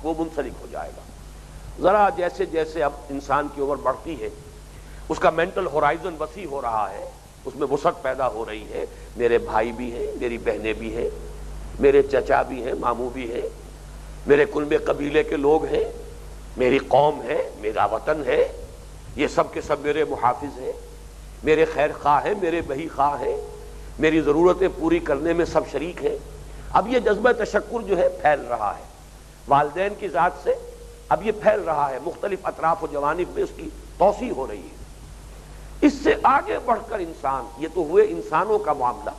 وہ منسلک ہو جائے گا۔ ذرا جیسے جیسے اب انسان کی عمر بڑھتی ہے اس کا مینٹل ہورائزن وسیع ہو رہا ہے، اس میں وسعت پیدا ہو رہی ہے، میرے بھائی بھی ہیں، میری بہنیں بھی ہیں، میرے چچا بھی ہیں، ماموں بھی ہیں، میرے کل قبیلے کے لوگ ہیں، میری قوم ہے، میرا وطن ہے، یہ سب کے سب میرے محافظ ہیں، میرے خیر خواہ ہیں، میرے بہی خواہ ہیں، میری ضرورتیں پوری کرنے میں سب شریک ہیں۔ اب یہ جذبہ تشکر جو ہے پھیل رہا ہے والدین کی ذات سے، اب یہ پھیل رہا ہے، مختلف اطراف و جوانب میں اس کی توسیع ہو رہی ہے۔ اس سے آگے بڑھ کر انسان، یہ تو ہوئے انسانوں کا معاملہ،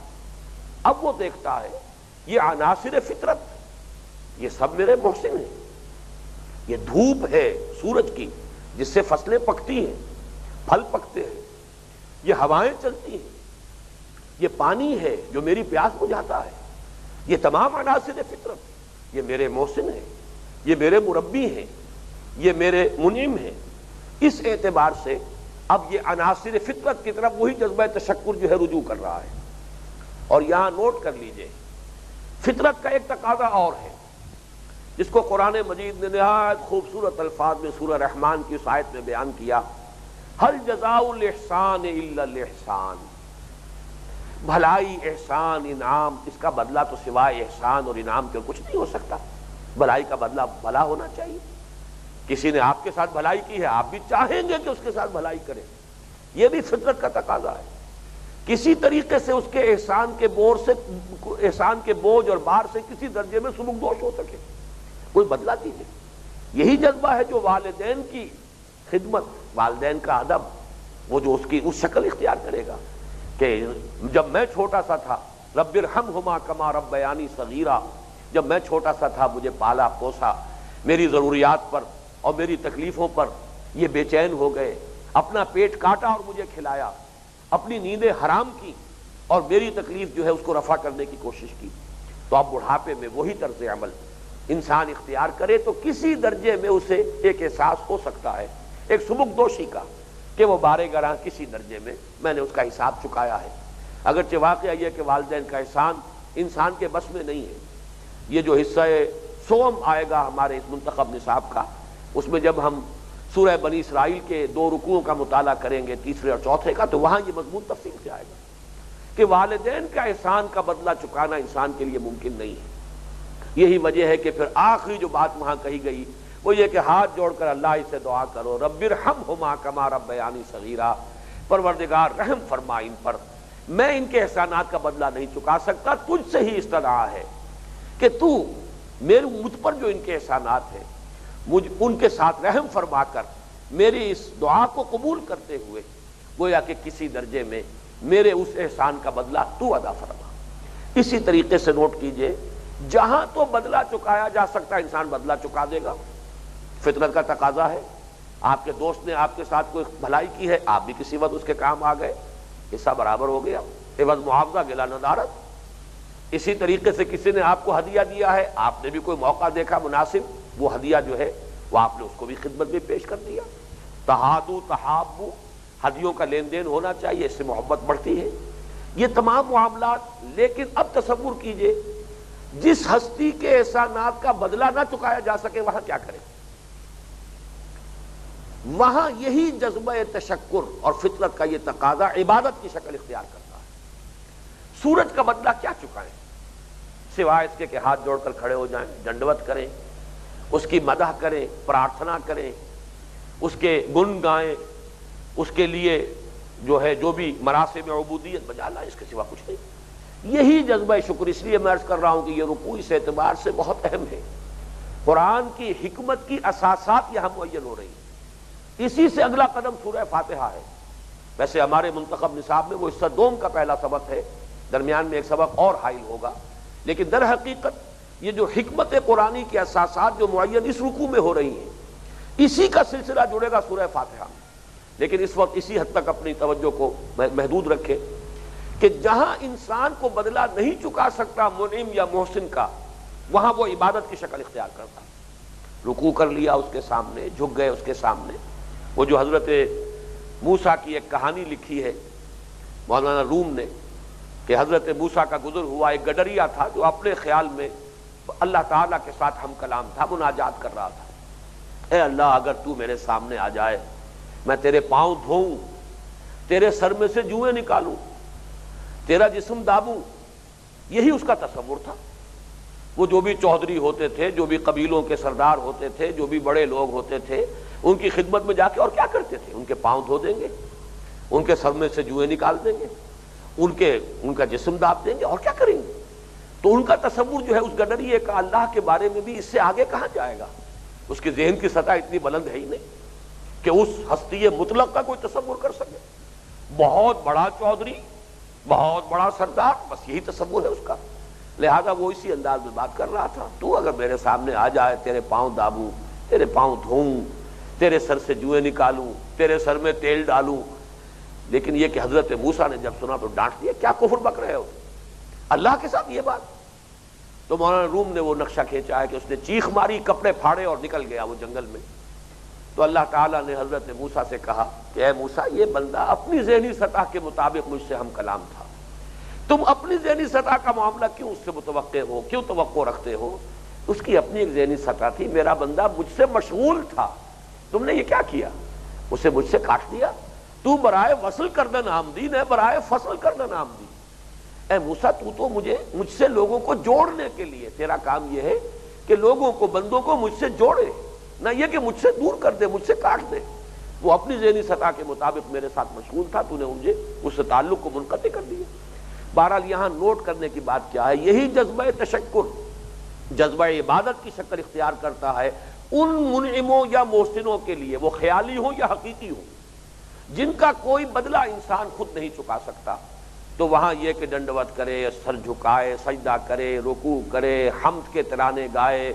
اب وہ دیکھتا ہے یہ عناصر فطرت، یہ سب میرے محسن ہیں، یہ دھوپ ہے سورج کی جس سے فصلیں پکتی ہیں، پھل پکتے ہیں، یہ ہوائیں چلتی ہیں، یہ پانی ہے جو میری پیاس بجھاتا ہے، یہ تمام عناصر فطرت یہ میرے محسن ہیں، یہ میرے مربی ہیں، یہ میرے منعم ہیں۔ اس اعتبار سے اب یہ عناصر فطرت کی طرف وہی جذبہ تشکر جو ہے رجوع کر رہا ہے۔ اور یہاں نوٹ کر لیجئے، فطرت کا ایک تقاضا اور ہے جس کو قرآن مجید نے نہایت خوبصورت الفاظ میں سورہ رحمان کی اس آیت میں بیان کیا، ہل جزاء الاحسان الا الاحسان، بھلائی، احسان، انعام، اس کا بدلہ تو سوائے احسان اور انعام کے کچھ نہیں ہو سکتا۔ بھلائی کا بدلہ بھلا ہونا چاہیے۔ کسی نے آپ کے ساتھ بھلائی کی ہے، آپ بھی چاہیں گے کہ اس کے ساتھ بھلائی کریں، یہ بھی فطرت کا تقاضا ہے۔ کسی طریقے سے اس کے احسان کے بوجھ اور بار سے کسی درجے میں سبکدوش ہو سکے، کوئی بدلہ دیجیے۔ یہی جذبہ ہے جو والدین کی خدمت، والدین کا ادب، وہ جو اس کی اس شکل اختیار کرے گا کہ جب میں چھوٹا سا تھا، رب ارحمہما کما ربیانی صغیرا، جب میں چھوٹا سا تھا مجھے پالا پوسا، میری ضروریات پر اور میری تکلیفوں پر یہ بے چین ہو گئے، اپنا پیٹ کاٹا اور مجھے کھلایا، اپنی نیندیں حرام کی اور میری تکلیف جو ہے اس کو رفع کرنے کی کوشش کی۔ تو اب بڑھاپے میں وہی طرز عمل انسان اختیار کرے تو کسی درجے میں اسے ایک احساس ہو سکتا ہے، ایک سبک دوشی کا، کہ وہ بارے گراں کسی درجے میں میں نے اس کا حساب چکایا ہے۔ اگرچہ واقعہ یہ کہ والدین کا احسان انسان کے بس میں نہیں ہے۔ یہ جو حصہ سوم آئے گا ہمارے اس منتخب نصاب کا، اس میں جب ہم سورہ بنی اسرائیل کے 2 رکوعوں کا مطالعہ کریں گے، تیسرے اور چوتھے کا، تو وہاں یہ مضمون تفصیل سے آئے گا کہ والدین کا احسان کا بدلہ چکانا انسان کے لیے ممکن نہیں ہے۔ یہی وجہ ہے کہ پھر آخری جو بات وہاں کہی گئی وہ یہ کہ ہاتھ جوڑ کر اللہ سے دعا کرو، رب ارحمہما کما ربیانی صغیرا، پروردگار رحم فرما ان پر، میں ان کے احسانات کا بدلہ نہیں چکا سکتا، تجھ سے ہی استدعا ہے کہ تو مجھ پر جو ان کے احسانات ہیں ان کے ساتھ رحم فرما کر میری اس دعا کو قبول کرتے ہوئے گویا کہ کسی درجے میں میرے اس احسان کا بدلہ تو ادا فرما۔ اسی طریقے سے نوٹ کیجئے، جہاں تو بدلہ چکایا جا سکتا انسان بدلہ چکا دے گا، فطرت کا تقاضا ہے۔ آپ کے دوست نے آپ کے ساتھ کوئی بھلائی کی ہے، آپ بھی کسی وقت اس کے کام آ گئے، حصہ برابر ہو گیا، عوض معاوضہ گلا ندارت۔ اسی طریقے سے کسی نے آپ کو ہدیہ دیا ہے، آپ نے بھی کوئی موقع دیکھا مناسب، وہ ہدیہ جو ہے وہ آپ نے اس کو بھی خدمت میں پیش کر دیا۔ تہادو تحابو، ہدیوں کا لین دین ہونا چاہیے، اس سے محبت بڑھتی ہے۔ یہ تمام معاملات، لیکن اب تصور کیجئے جس ہستی کے احسانات کا بدلہ نہ چکایا جا سکے وہاں کیا کریں؟ وہاں یہی جذبہ تشکر اور فطرت کا یہ تقاضا عبادت کی شکل اختیار کرتا ہے۔ سورج کا بدلہ کیا چکائیں سوائے اس کے کہ ہاتھ جوڑ کر کھڑے ہو جائیں، ڈنڈوت کریں، اس کی مدح کریں، پرارتھنا کریں، اس کے گن گائیں، اس کے لیے جو ہے جو بھی مراسم عبودیت بجا لائیں، اس کے سوا کچھ نہیں۔ یہی جذبہ شکر، اس لیے میں عرض کر رہا ہوں کہ یہ رکوع اس اعتبار سے بہت اہم ہے، قرآن کی حکمت کی اساسات یہاں معین ہو رہی ہیں۔ اسی سے اگلا قدم سورہ فاتحہ ہے۔ ویسے ہمارے منتخب نصاب میں وہ حصہ دوم کا پہلا سبق ہے، درمیان میں ایک سبق اور حائل ہوگا، لیکن در حقیقت یہ جو حکمت قرآنی کی اساسات جو معین اس رکوع میں ہو رہی ہیں، اسی کا سلسلہ جڑے گا سورہ فاتحہ۔ لیکن اس وقت اسی حد تک اپنی توجہ کو محدود رکھے کہ جہاں انسان کو بدلہ نہیں چکا سکتا منعم یا محسن کا، وہاں وہ عبادت کی شکل اختیار کرتا۔ رکوع کر لیا اس کے سامنے، جھک گئے اس کے سامنے۔ وہ جو حضرت موسیٰ کی ایک کہانی لکھی ہے مولانا روم نے کہ حضرت موسیٰ کا گزر ہوا، ایک گڈریا تھا جو اپنے خیال میں اللہ تعالیٰ کے ساتھ ہم کلام تھا، مناجات کر رہا تھا، اے اللہ اگر تو میرے سامنے آ جائے، میں تیرے پاؤں دھوؤں، تیرے سر میں سے جوئیں نکالوں، تیرا جسم دابوں. یہی اس کا تصور تھا. وہ جو بھی چودھری ہوتے تھے، جو بھی قبیلوں کے سردار ہوتے تھے، جو بھی بڑے لوگ ہوتے تھے، ان کی خدمت میں جا کے اور کیا کرتے تھے؟ ان کے پاؤں دھو دیں گے، ان کے سر میں سے جوئیں نکال دیں گے، ان کا جسم داب دیں گے، اور کیا کریں گے؟ تو ان کا تصور جو ہے اس گڈریے کا اللہ کے بارے میں بھی اس سے آگے کہاں جائے گا؟ اس کے ذہن کی سطح اتنی بلند ہے ہی نہیں کہ اس ہستی مطلق کا کوئی تصور کر سکے. بہت بڑا چودھری، بہت بڑا سردار، بس یہی تصور ہے اس کا. لہذا وہ اسی انداز میں بات کر رہا تھا، تو اگر میرے سامنے آ جائے، تیرے پاؤں دابوں، تیرے پاؤں دھوؤں، تیرے سر سے جوئیں نکالوں، تیرے سر میں تیل ڈالوں. لیکن یہ کہ حضرت موسیٰ نے جب سنا تو ڈانٹ دیا، کیا کفر بک رہے ہو اللہ کے ساتھ یہ بات؟ تو مولانا روم نے وہ نقشہ کھینچا ہے کہ اس نے چیخ ماری، کپڑے پھاڑے اور نکل گیا وہ جنگل میں. تو اللہ تعالیٰ نے حضرت موسیٰ سے کہا کہ اے موسیٰ، یہ بندہ اپنی ذہنی سطح کے مطابق مجھ سے ہم کلام تھا، تم اپنی ذہنی سطح کا معاملہ کیوں اس سے متوقع ہو، کیوں توقع رکھتے ہو؟ اس کی اپنی ایک ذہنی سطح تھی، میرا بندہ مجھ سے مشغول تھا، تم نے یہ کیا کیا؟ اسے مجھ سے کاٹ دیا. تو برائے وصل کردن آمدین ہے، برائے فصل کردن آمدین. اے موسیٰ، تو مجھ سے لوگوں کو جوڑنے کے لیے، تیرا کام یہ ہے کہ لوگوں کو، بندوں کو مجھ سے جوڑے، نہ یہ کہ مجھ سے دور کر دے، مجھ سے کاٹ دے. وہ اپنی ذہنی سطح کے مطابق میرے ساتھ مشغول تھا، تو نے مجھے اس سے تعلق کو منقطع کر دیا. بہرحال یہاں نوٹ کرنے کی بات کیا ہے، یہی جذبہ تشکر جذبہ عبادت کی شکل اختیار کرتا ہے ان منعموں یا محسنوں کے لیے، وہ خیالی ہوں یا حقیقی ہوں، جن کا کوئی بدلہ انسان خود نہیں چکا سکتا. تو وہاں یہ کہ ڈنڈوت کرے، سر جھکائے، سجدہ کرے، رکوع کرے، حمد کے ترانے گائے،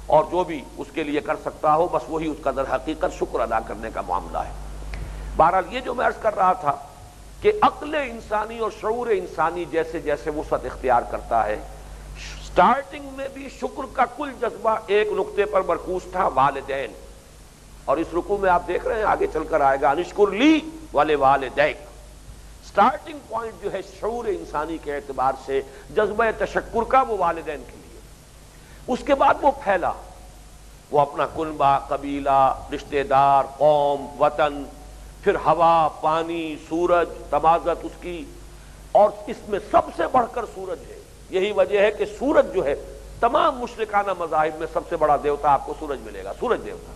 اور جو بھی اس کے لیے کر سکتا ہو، بس وہی اس کا در حقیقت شکر ادا کرنے کا معاملہ ہے. بہرحال یہ جو میں عرض کر رہا تھا کہ عقل انسانی اور شعور انسانی جیسے جیسے وسعت اختیار کرتا ہے، سٹارٹنگ میں بھی شکر کا کل جذبہ ایک نقطے پر مرکوز تھا، والدین. اور اس رکوع میں آپ دیکھ رہے ہیں، آگے چل کر آئے گا، انشکر لی ولوالدیک. سٹارٹنگ پوائنٹ جو ہے شعور انسانی کے اعتبار سے جذبہ تشکر کا، وہ والدین کے لیے. اس کے بعد وہ پھیلا، وہ اپنا کنبہ، قبیلہ، رشتہ دار، قوم، وطن، پھر ہوا، پانی، سورج، تمازت اس کی، اور اس میں سب سے بڑھ کر سورج ہے. یہی وجہ ہے کہ سورج جو ہے تمام مشرکانہ مذاہب میں سب سے بڑا دیوتا آپ کو سورج ملے گا، سورج دیوتا.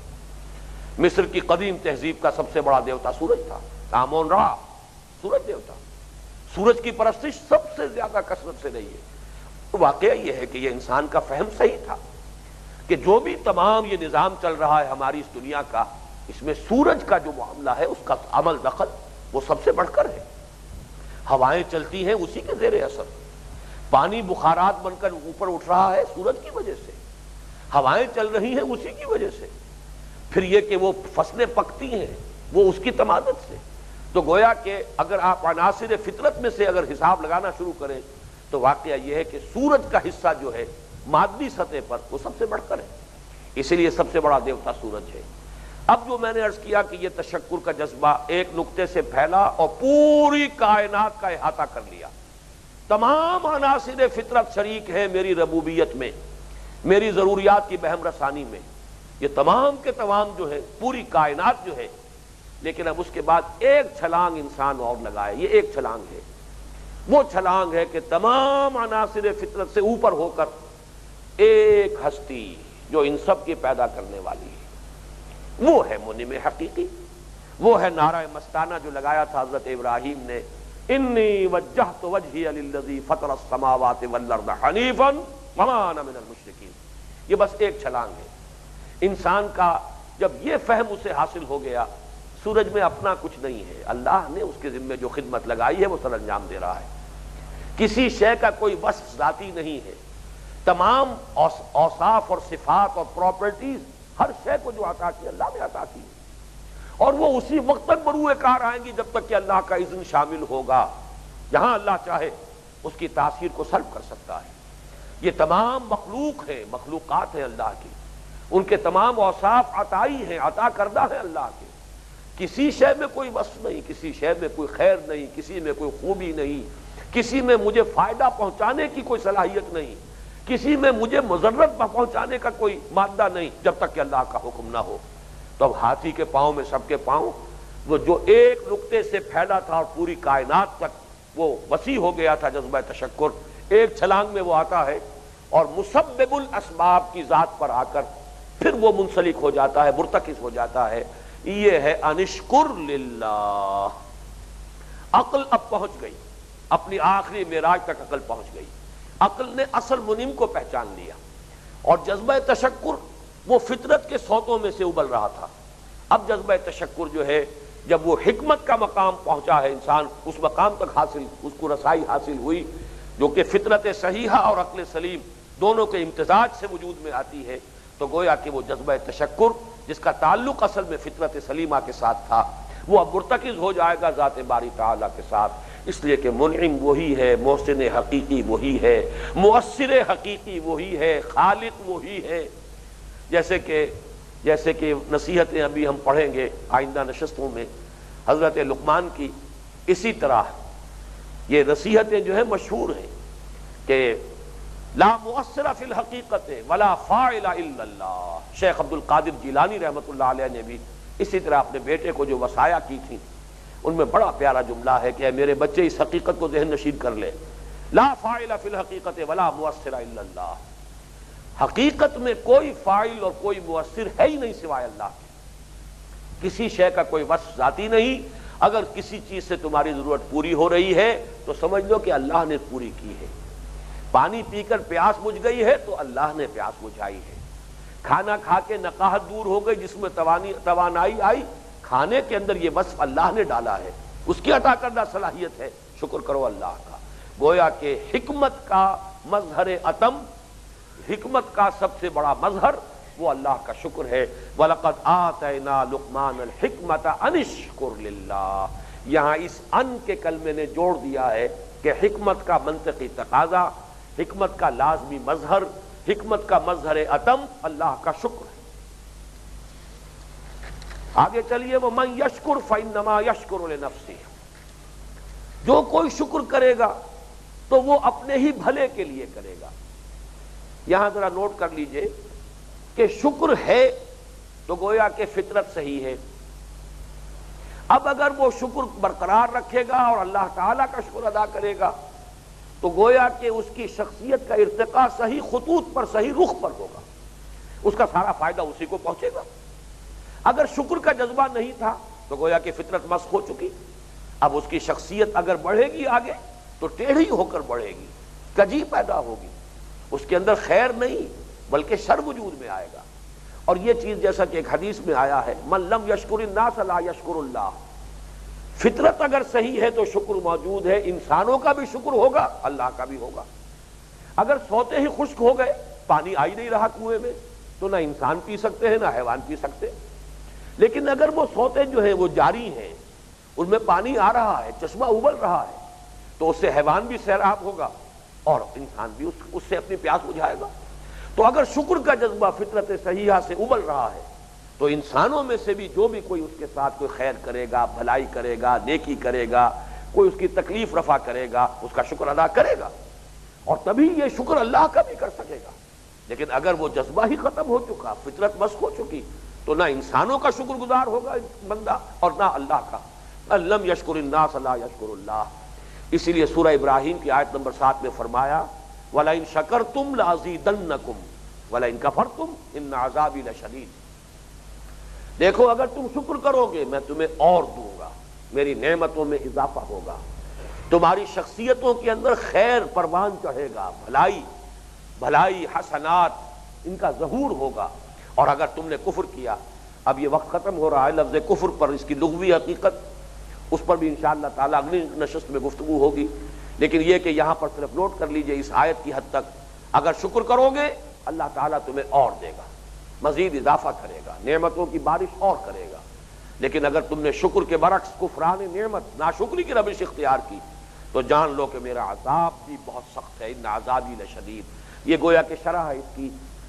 مصر کی قدیم تہذیب کا سب سے بڑا دیوتا سورج تھا، آمون را، سورج دیوتا. سورج کی پرستش سب سے زیادہ کثرت سے رہی ہے. واقعہ یہ ہے کہ یہ انسان کا فہم صحیح تھا کہ جو بھی تمام یہ نظام چل رہا ہے ہماری اس دنیا کا، اس میں سورج کا جو معاملہ ہے، اس کا عمل دخل وہ سب سے بڑھ کر ہے. ہوائیں چلتی ہیں اسی کے زیر اثر، پانی بخارات بن کر اوپر اٹھ رہا ہے سورج کی وجہ سے، ہوائیں چل رہی ہیں اسی کی وجہ سے. پھر یہ کہ وہ فصلیں پکتی ہیں وہ اس کی تمازت سے. تو گویا کہ اگر آپ عناصر فطرت میں سے اگر حساب لگانا شروع کریں تو واقعہ یہ ہے کہ سورج کا حصہ جو ہے مادی سطح پر وہ سب سے بڑھ کر ہے، اسی لیے سب سے بڑا دیوتا سورج ہے. اب جو میں نے عرض کیا کہ یہ تشکر کا جذبہ ایک نقطے سے پھیلا اور پوری کائنات کا احاطہ کر لیا. تمام عناصر فطرت شریک ہیں میری ربوبیت میں، میری ضروریات کی بہم رسانی میں. یہ تمام کے تمام جو ہے پوری کائنات جو ہے. لیکن اب اس کے بعد ایک چھلانگ انسان اور لگائے، یہ ایک چھلانگ ہے. وہ چھلانگ ہے کہ تمام عناصر فطرت سے اوپر ہو کر ایک ہستی جو ان سب کی پیدا کرنے والی ہے، وہ ہے منعم حقیقی. وہ ہے نعرہ مستانہ جو لگایا تھا حضرت ابراہیم نے، انی وجہت وجہی للذی فطر السماوات والارض حنیفا وما انا من المشرکین. یہ بس ایک چھلانگ ہے. انسان کا جب یہ فہم اسے حاصل ہو گیا، سورج میں اپنا کچھ نہیں ہے، اللہ نے اس کے ذمہ جو خدمت لگائی ہے وہ سر انجام دے رہا ہے. کسی شے کا کوئی وصف ذاتی نہیں ہے. تمام اوصاف اور صفات اور پراپرٹیز ہر شے کو جو عطا کی اللہ نے عطا کی، اور وہ اسی وقت تک بروئے کار آئیں گی جب تک کہ اللہ کا اذن شامل ہوگا. جہاں اللہ چاہے اس کی تاثیر کو سلب کر سکتا ہے. یہ تمام مخلوق ہیں، مخلوقات ہیں اللہ کی، ان کے تمام اوصاف عطائی ہیں، عطا کردہ ہیں اللہ کے. کسی شے میں کوئی وصف نہیں، کسی شے میں کوئی خیر نہیں، کسی میں کوئی خوبی نہیں، کسی میں مجھے فائدہ پہنچانے کی کوئی صلاحیت نہیں. کسی میں مجھے مضرت پہنچانے کا کوئی مادہ نہیں جب تک کہ اللہ کا حکم نہ ہو۔ تو اب ہاتھی کے پاؤں میں سب کے پاؤں، وہ جو ایک نقطے سے پھیلا تھا اور پوری کائنات تک وہ وسیع ہو گیا تھا جذبہ تشکر، ایک چھلانگ میں وہ آتا ہے اور مسبب الاسباب کی ذات پر آ کر پھر وہ منسلک ہو جاتا ہے، مرتکز ہو جاتا ہے۔ یہ ہے انشکر للہ۔ عقل اب پہنچ گئی، اپنی آخری معراج تک عقل پہنچ گئی، عقل نے اصل منعم کو پہچان لیا، اور جذبہ تشکر وہ فطرت کے صوتوں میں سے ابل رہا تھا۔ اب جذبہ تشکر جو ہے جب وہ حکمت کا مقام پہنچا ہے، انسان اس مقام تک حاصل، اس کو رسائی حاصل ہوئی جو کہ فطرت صحیحہ اور عقل سلیم دونوں کے امتزاج سے وجود میں آتی ہے، تو گویا کہ وہ جذبہ تشکر جس کا تعلق اصل میں فطرت سلیمہ کے ساتھ تھا، وہ اب مرتکز ہو جائے گا ذات باری تعالیٰ کے ساتھ، اس لیے کہ منعم وہی ہے، محسن حقیقی وہی ہے، مؤثر حقیقی وہی ہے، خالق وہی ہے۔ جیسے کہ نصیحتیں ابھی ہم پڑھیں گے آئندہ نشستوں میں حضرت لقمان کی، اسی طرح یہ نصیحتیں جو ہیں مشہور ہیں کہ لا مؤثر فی الحقیقت ولا فاعل الا اللہ۔ شیخ عبد القادر جیلانی رحمۃ اللہ علیہ نے بھی اسی طرح اپنے بیٹے کو جو وصایا کی تھی، ان میں بڑا پیارا جملہ ہے کہ اے میرے بچے اس حقیقت کو ذہن نشین کر لے، لا فاعل فی الحقیقت ولا مؤثر الا اللہ۔ حقیقت میں کوئی فاعل اور کوئی مؤثر ہے ہی نہیں سوائے اللہ کے، کسی شے کا کوئی وصف ذاتی نہیں۔ اگر کسی چیز سے تمہاری ضرورت پوری ہو رہی ہے تو سمجھ لو کہ اللہ نے پوری کی ہے۔ پانی پی کر پیاس بجھ گئی ہے تو اللہ نے پیاس بجھائی ہے۔ کھانا کھا کے نقاہت دور ہو گئی، جس میں توانائی آئی، کھانے کے اندر یہ وصف اللہ نے ڈالا ہے، اس کی عطا کردہ صلاحیت ہے، شکر کرو اللہ کا۔ گویا کہ حکمت کا مظہر عتم، حکمت کا سب سے بڑا مظہر وہ اللہ کا شکر ہے۔ وَلَقَدْ آتَيْنَا لُقْمَانَ الْحِكْمَةَ أَنِ اشْكُرْ لِلَّهِ۔ یہاں اس ان کے کلمے نے جوڑ دیا ہے کہ حکمت کا منطقی تقاضا، حکمت کا لازمی مظہر، حکمت کا مظہر عتم اللہ کا شکر ہے۔ آگے چلیے، وَمَنْ يَشْكُرْ فَإِنَّمَا يَشْكُرُ لِنَفْسِهِ۔ جو کوئی شکر کرے گا تو وہ اپنے ہی بھلے کے لیے کرے گا۔ یہاں ذرا نوٹ کر لیجئے کہ شکر ہے تو گویا کہ فطرت صحیح ہے۔ اب اگر وہ شکر برقرار رکھے گا اور اللہ تعالیٰ کا شکر ادا کرے گا تو گویا کہ اس کی شخصیت کا ارتقاء صحیح خطوط پر، صحیح رخ پر ہوگا، اس کا سارا فائدہ اسی کو پہنچے گا۔ اگر شکر کا جذبہ نہیں تھا تو گویا کہ فطرت مسخ ہو چکی، اب اس کی شخصیت اگر بڑھے گی آگے تو ٹیڑھی ہو کر بڑھے گی، کجی پیدا ہوگی، اس کے اندر خیر نہیں بلکہ شر وجود میں آئے گا۔ اور یہ چیز جیسا کہ ایک حدیث میں آیا ہے، من لم یشکر الناس لا یشکر اللہ۔ فطرت اگر صحیح ہے تو شکر موجود ہے، انسانوں کا بھی شکر ہوگا، اللہ کا بھی ہوگا۔ اگر سوتے ہی خشک ہو گئے، پانی آ ہی نہیں رہا کنویں میں، تو نہ انسان پی سکتے ہیں نہ حیوان پی سکتے۔ لیکن اگر وہ سوتے جو ہیں وہ جاری ہیں، ان میں پانی آ رہا ہے، چشمہ ابل رہا ہے، تو اس سے حیوان بھی سیراب ہوگا اور انسان بھی اس سے اپنی پیاس بجھائے گا۔ تو اگر شکر کا جذبہ فطرت صحیحہ سے ابل رہا ہے تو انسانوں میں سے بھی جو بھی کوئی اس کے ساتھ کوئی خیر کرے گا، بھلائی کرے گا، نیکی کرے گا، کوئی اس کی تکلیف رفع کرے گا، اس کا شکر ادا کرے گا، اور تبھی یہ شکر اللہ کا بھی کر سکے گا۔ لیکن اگر وہ جذبہ ہی ختم ہو چکا، فطرت مسخ ہو چکی، تو نہ انسانوں کا شکر گزار ہوگا بندہ اور نہ اللہ کا۔ لم یشکر الناس لا یشکر اللہ۔ اسی لیے سورہ ابراہیم کی آیت نمبر 7 میں فرمایا، وَلَئِن شَكَرْتُمْ لَأَزِيدَنَّكُمْ وَلَئِن كَفَرْتُمْ إِنَّ عَذَابِي لَشَدِيدٌ۔ دیکھو اگر تم شکر کرو گے میں تمہیں اور دوں گا، میری نعمتوں میں اضافہ ہوگا، تمہاری شخصیتوں کے اندر خیر پروان چڑھے گا، بھلائی حسنات ان کا ظہور ہوگا۔ اور اگر تم نے کفر کیا، اب یہ وقت ختم ہو رہا ہے، لفظ کفر پر اس کی لغوی حقیقت اس پر بھی انشاءاللہ تعالیٰ اگلی نشست میں گفتگو ہوگی، لیکن یہ کہ یہاں پر صرف نوٹ کر لیجئے اس آیت کی حد تک، اگر شکر کرو گے اللہ تعالیٰ تمہیں اور دے گا، مزید اضافہ کرے گا، نعمتوں کی بارش اور کرے گا۔ لیکن اگر تم نے شکر کے برعکس کفران نعمت، ناشکری کی روش اختیار کی، تو جان لو کہ میرا عذاب بھی بہت سخت ہے، ان عذابی لشدید۔ یہ گویا کہ شرح ہے اس کی،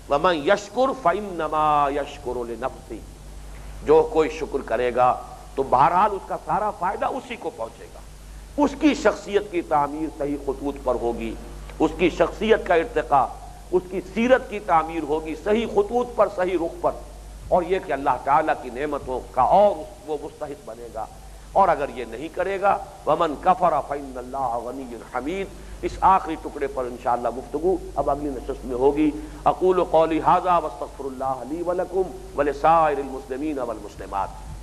وَمَن يَشْكُرْ فَإِنَّمَا يَشْكُرُ لِنَفْسِهِ۔ جو کوئی شکر کرے گا تو بہرحال اس کا سارا فائدہ اسی کو پہنچے گا، اس کی شخصیت کی تعمیر صحیح خطوط پر ہوگی، اس کی شخصیت کا ارتقاء اس کی سیرت کی تعمیر ہوگی صحیح خطوط پر، صحیح رخ پر، اور یہ کہ اللہ تعالیٰ کی نعمتوں کا اور وہ مستحق بنے گا۔ اور اگر یہ نہیں کرے گا وَمَنْ كَفَرَ فَإِنَّ اللَّهَ غَنِيٌّ حَمِيدٌ، اس آخری ٹکڑے پر انشاءاللہ گفتگو اب اگلی نشست میں ہوگی۔ اقول قولی ھذا واستغفر اللہ لی ولکم ولسائر المسلمین والمسلمات۔